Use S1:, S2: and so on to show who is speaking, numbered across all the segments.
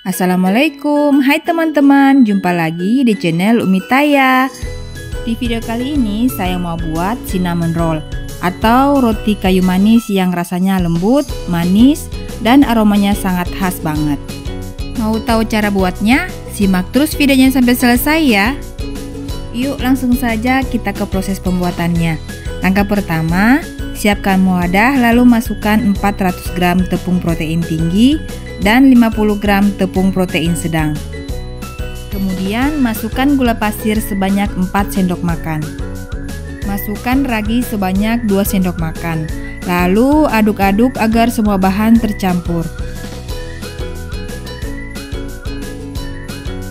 S1: Assalamualaikum, hai teman-teman, jumpa lagi di channel Umi Taya. Di video kali ini saya mau buat cinnamon roll atau roti kayu manis yang rasanya lembut, manis, dan aromanya sangat khas banget. Mau tahu cara buatnya? Simak terus videonya sampai selesai ya. Yuk langsung saja kita ke proses pembuatannya. Langkah pertama, siapkan wadah lalu masukkan 400 gram tepung protein tinggi dan 50 gram tepung protein sedang. Kemudian masukkan gula pasir sebanyak 4 sendok makan. Masukkan ragi sebanyak 2 sendok makan. Lalu aduk-aduk agar semua bahan tercampur.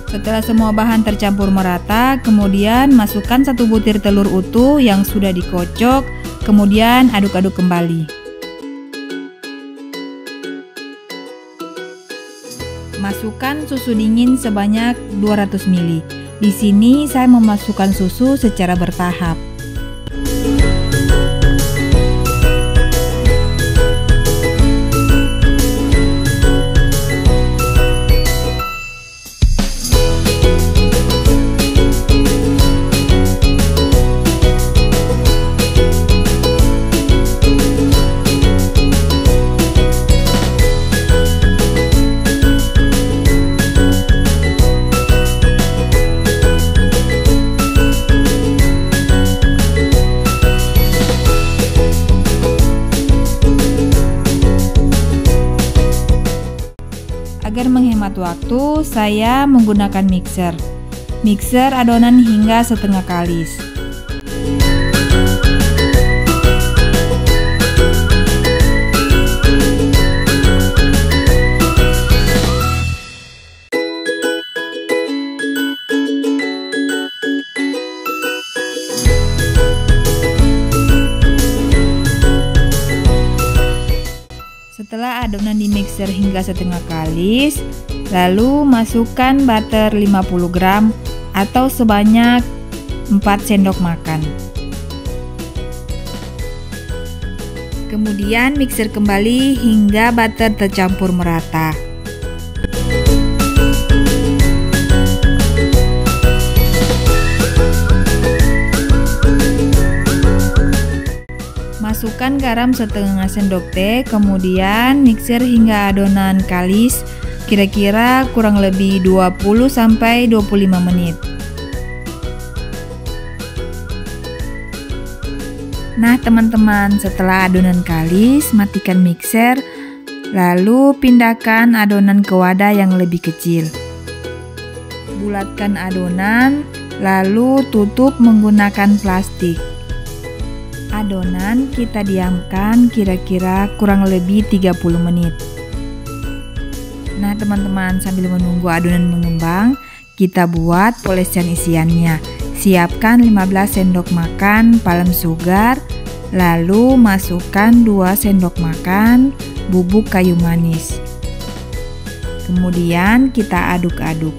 S1: Setelah semua bahan tercampur merata, kemudian masukkan 1 butir telur utuh yang sudah dikocok, kemudian aduk-aduk kembali. Masukkan susu dingin sebanyak 200 ml. Di sini saya memasukkan susu secara bertahap. Agar menghemat waktu, saya menggunakan mixer. Mixer adonan hingga setengah kalis. Setelah adonan di mixer hingga setengah kalis, lalu masukkan butter 50 gram atau sebanyak 4 sendok makan. Kemudian mixer kembali hingga butter tercampur merata. Masukkan garam setengah sendok teh, kemudian mixer hingga adonan kalis, kira-kira kurang lebih 20-25 menit. Nah teman-teman, setelah adonan kalis, matikan mixer, lalu pindahkan adonan ke wadah yang lebih kecil. Bulatkan adonan, lalu tutup menggunakan plastik. Adonan kita diamkan kira-kira kurang lebih 30 menit. Nah teman-teman, sambil menunggu adonan mengembang, kita buat polisian isiannya. Siapkan 15 sendok makan palem sugar, lalu masukkan 2 sendok makan bubuk kayu manis. Kemudian kita aduk-aduk.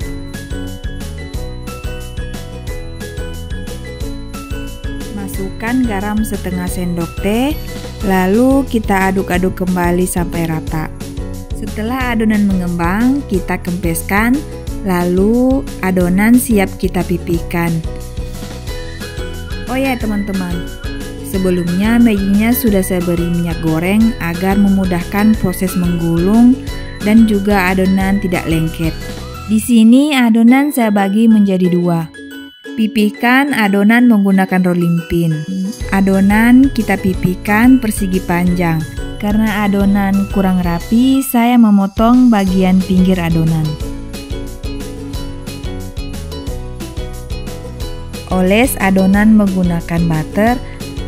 S1: Masukkan garam setengah sendok teh, lalu kita aduk-aduk kembali sampai rata. Setelah adonan mengembang, kita kempeskan, lalu adonan siap kita pipihkan. Oh ya teman-teman, sebelumnya maginya sudah saya beri minyak goreng agar memudahkan proses menggulung dan juga adonan tidak lengket. Di sini adonan saya bagi menjadi 2. Pipihkan adonan menggunakan rolling pin. Adonan kita pipihkan persegi panjang. Karena adonan kurang rapi, saya memotong bagian pinggir adonan. Oles adonan menggunakan butter.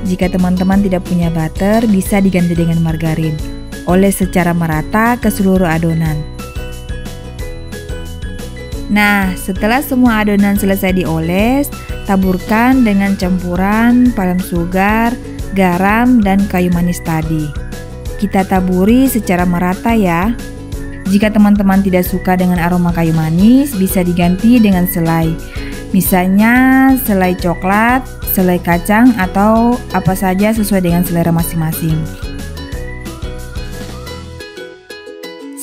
S1: Jika teman-teman tidak punya butter, bisa diganti dengan margarin. Oles secara merata ke seluruh adonan. Nah, setelah semua adonan selesai dioles, taburkan dengan campuran palem sugar, garam, dan kayu manis tadi. Kita taburi secara merata ya. Jika teman-teman tidak suka dengan aroma kayu manis, bisa diganti dengan selai. Misalnya selai coklat, selai kacang, atau apa saja sesuai dengan selera masing-masing.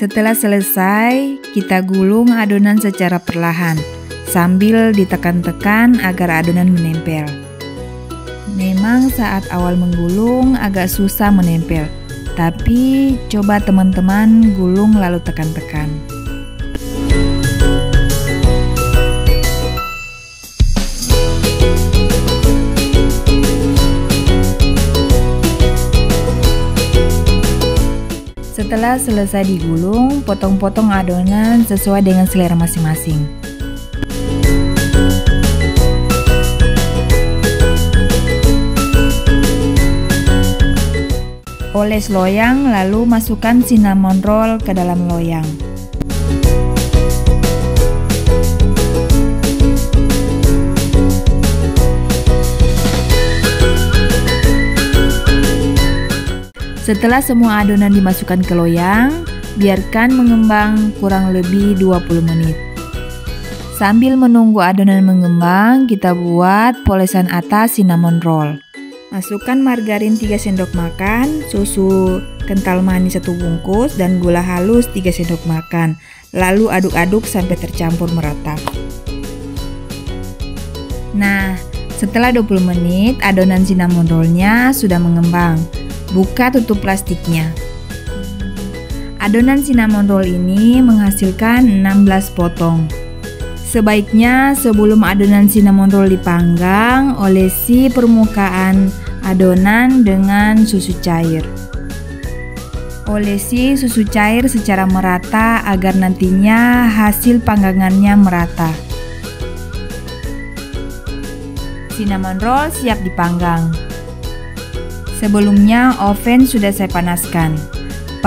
S1: Setelah selesai, kita gulung adonan secara perlahan sambil ditekan-tekan agar adonan menempel. Memang saat awal menggulung agak susah menempel, tapi coba teman-teman gulung lalu tekan-tekan. Setelah selesai digulung, potong-potong adonan sesuai dengan selera masing-masing. Oles loyang lalu masukkan cinnamon roll ke dalam loyang. Setelah semua adonan dimasukkan ke loyang, biarkan mengembang kurang lebih 20 menit. Sambil menunggu adonan mengembang, kita buat polesan atas cinnamon roll. Masukkan margarin 3 sendok makan, susu kental manis 1 bungkus, dan gula halus 3 sendok makan. Lalu aduk-aduk sampai tercampur merata. Nah, setelah 20 menit, adonan cinnamon rollnya sudah mengembang. Buka tutup plastiknya. Adonan cinnamon roll ini menghasilkan 16 potong. Sebaiknya sebelum adonan cinnamon roll dipanggang, olesi permukaan adonan dengan susu cair. Olesi susu cair secara merata agar nantinya hasil panggangannya merata. Cinnamon roll siap dipanggang. Sebelumnya oven sudah saya panaskan.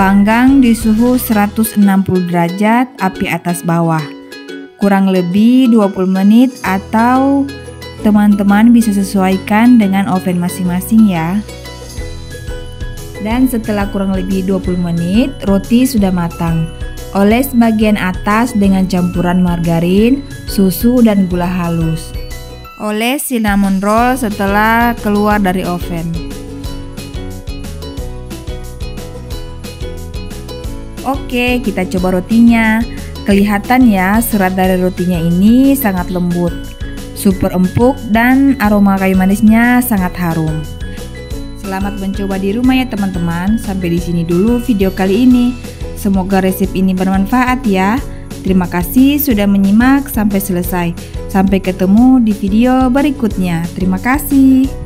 S1: Panggang di suhu 160 derajat api atas bawah. Kurang lebih 20 menit atau teman-teman bisa sesuaikan dengan oven masing-masing ya. Dan setelah kurang lebih 20 menit, roti sudah matang. Oles bagian atas dengan campuran margarin, susu dan gula halus. Oles cinnamon roll setelah keluar dari oven. Oke, kita coba rotinya. Kelihatan ya, serat dari rotinya ini sangat lembut, super empuk, dan aroma kayu manisnya sangat harum. Selamat mencoba di rumah ya teman-teman. Sampai di sini dulu video kali ini. Semoga resep ini bermanfaat ya. Terima kasih sudah menyimak sampai selesai. Sampai ketemu di video berikutnya. Terima kasih.